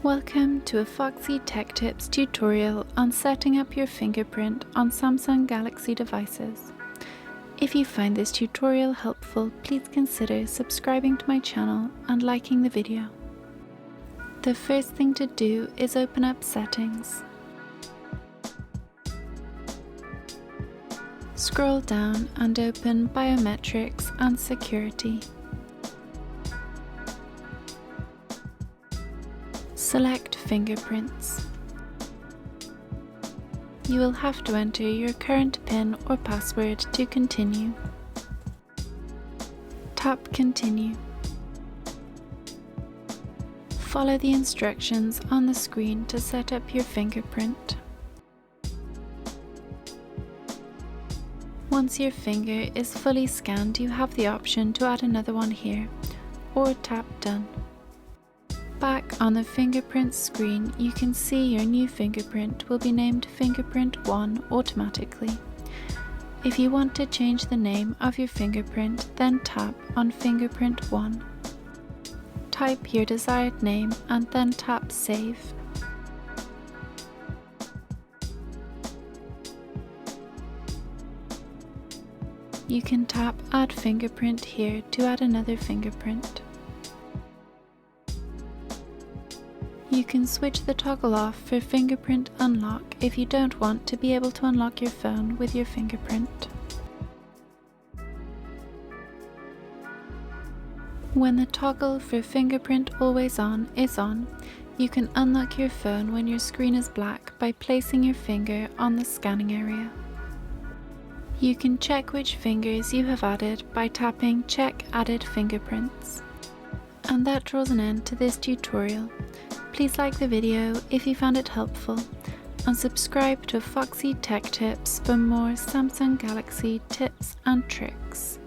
Welcome to a Foxy Tech Tips tutorial on setting up your fingerprint on Samsung Galaxy devices. If you find this tutorial helpful, please consider subscribing to my channel and liking the video. The first thing to do is open up Settings. Scroll down and open Biometrics and Security. Select Fingerprints. You will have to enter your current PIN or password to continue. Tap Continue. Follow the instructions on the screen to set up your fingerprint. Once your finger is fully scanned, you have the option to add another one here, or tap Done. Back on the fingerprint screen, you can see your new fingerprint will be named Fingerprint 1 automatically. If you want to change the name of your fingerprint, then tap on Fingerprint 1. Type your desired name and then tap Save. You can tap Add Fingerprint here to add another fingerprint. You can switch the toggle off for fingerprint unlock if you don't want to be able to unlock your phone with your fingerprint. When the toggle for fingerprint always on is on, you can unlock your phone when your screen is black by placing your finger on the scanning area. You can check which fingers you have added by tapping Check Added Fingerprints. And that draws an end to this tutorial. Please like the video if you found it helpful, and subscribe to Foxy Tech Tips for more Samsung Galaxy tips and tricks.